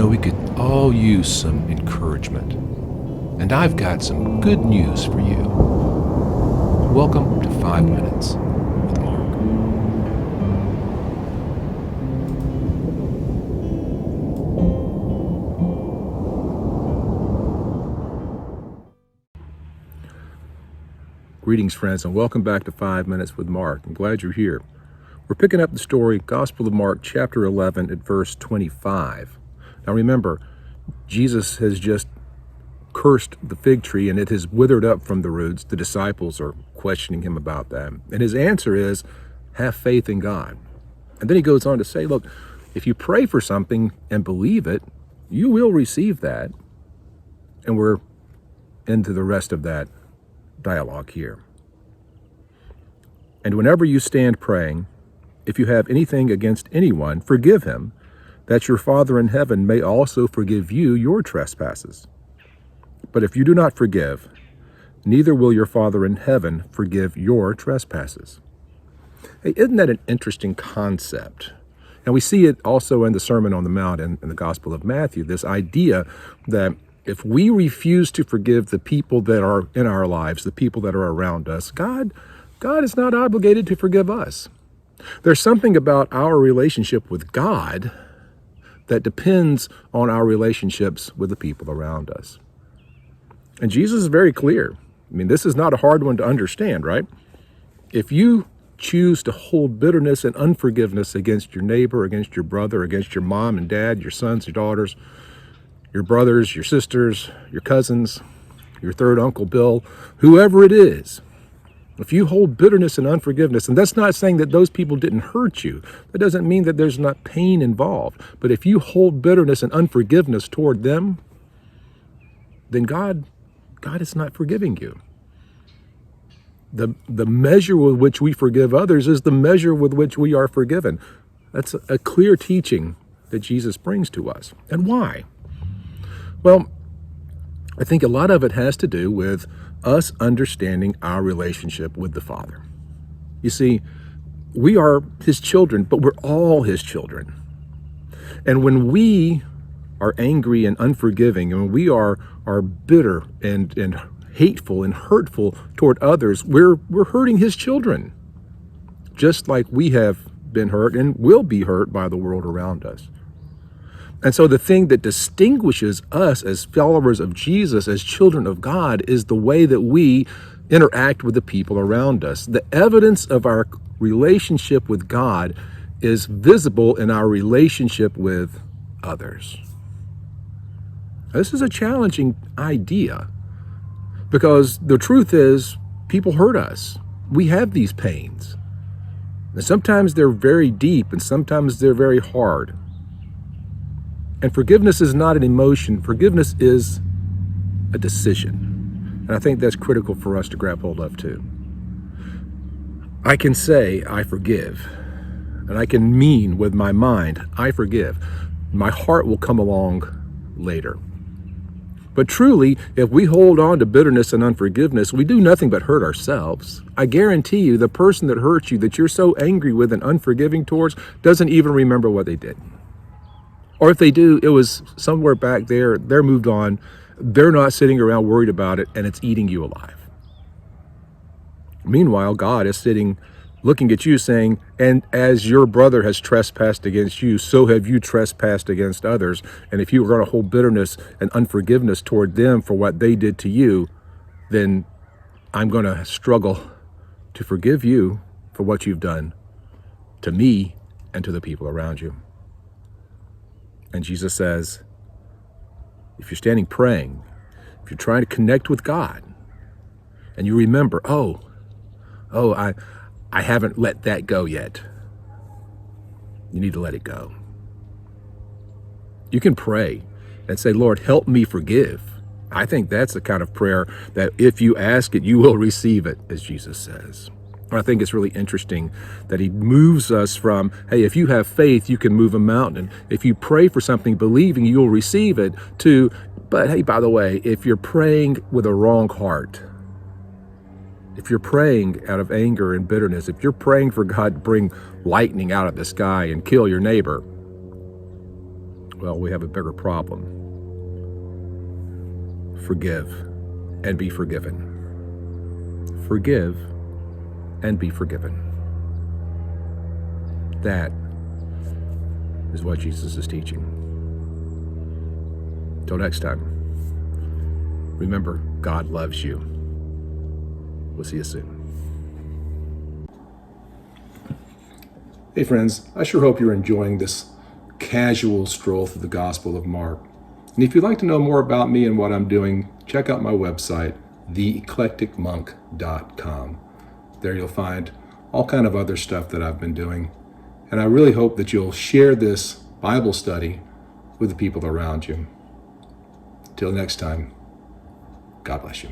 We could all use some encouragement. And I've got some good news for you. Welcome to 5 Minutes with Mark. Greetings, friends, and welcome back to 5 Minutes with Mark. I'm glad you're here. We're picking up the story, Gospel of Mark, chapter 11, at verse 25. Now remember, Jesus has just cursed the fig tree and it has withered up from the roots. The disciples are questioning him about that. And his answer is, have faith in God. And then he goes on to say, look, if you pray for something and believe it, you will receive that. And we're into the rest of that dialogue here. And whenever you stand praying, if you have anything against anyone, forgive him, that your Father in heaven may also forgive you your trespasses. But if you do not forgive, neither will your Father in heaven forgive your trespasses. Hey, isn't that an interesting concept? And we see it also in the Sermon on the Mount in the Gospel of Matthew, this idea that if we refuse to forgive the people that are in our lives, the people that are around us, God is not obligated to forgive us. There's something about our relationship with God that depends on our relationships with the people around us. And Jesus is very clear. I mean, this is not a hard one to understand, right? If you choose to hold bitterness and unforgiveness against your neighbor, against your brother, against your mom and dad, your sons, your daughters, your brothers, your sisters, your cousins, your third Uncle Bill, whoever it is, if you hold bitterness and unforgiveness, and that's not saying that those people didn't hurt you, that doesn't mean that there's not pain involved, but if you hold bitterness and unforgiveness toward them, then God is not forgiving you. The measure with which we forgive others is the measure with which we are forgiven. That's a clear teaching that Jesus brings to us. And why? Well, I think a lot of it has to do with us understanding our relationship with the Father. You see, we are his children, but we're all his children. And when we are angry and unforgiving, and when we are bitter and hateful and hurtful toward others, we're hurting his children, just like we have been hurt and will be hurt by the world around us. And so the thing that distinguishes us as followers of Jesus, as children of God, is the way that we interact with the people around us. The evidence of our relationship with God is visible in our relationship with others. This is a challenging idea because the truth is people hurt us. We have these pains. And sometimes they're very deep and sometimes they're very hard. And forgiveness is not an emotion. Forgiveness is a decision. And I think that's critical for us to grab hold of too. I can say, I forgive. And I can mean with my mind, I forgive. My heart will come along later. But truly, if we hold on to bitterness and unforgiveness, we do nothing but hurt ourselves. I guarantee you, the person that hurts you, that you're so angry with and unforgiving towards, doesn't even remember what they did. Or if they do, it was somewhere back there, they're moved on, they're not sitting around worried about it, and it's eating you alive. Meanwhile, God is sitting, looking at you saying, and as your brother has trespassed against you, so have you trespassed against others. And if you are going to hold bitterness and unforgiveness toward them for what they did to you, then I'm going to struggle to forgive you for what you've done to me and to the people around you. And Jesus says, if you're standing praying, if you're trying to connect with God, and you remember, I haven't let that go yet. You need to let it go. You can pray and say, Lord, help me forgive. I think that's the kind of prayer that if you ask it, you will receive it, as Jesus says. I think it's really interesting that he moves us from, hey, if you have faith, you can move a mountain. If you pray for something, believing you'll receive it, to, but hey, by the way, if you're praying with a wrong heart, if you're praying out of anger and bitterness, if you're praying for God to bring lightning out of the sky and kill your neighbor, Well, we have a bigger problem. Forgive and be forgiven. Forgive and be forgiven. That is what Jesus is teaching. Till next time, remember, God loves you. We'll see you soon. Hey friends, I sure hope you're enjoying this casual stroll through the Gospel of Mark. And if you'd like to know more about me and what I'm doing, check out my website, theeclecticmonk.com. There you'll find all kind of other stuff that I've been doing. And I really hope that you'll share this Bible study with the people around you. Till next time, God bless you.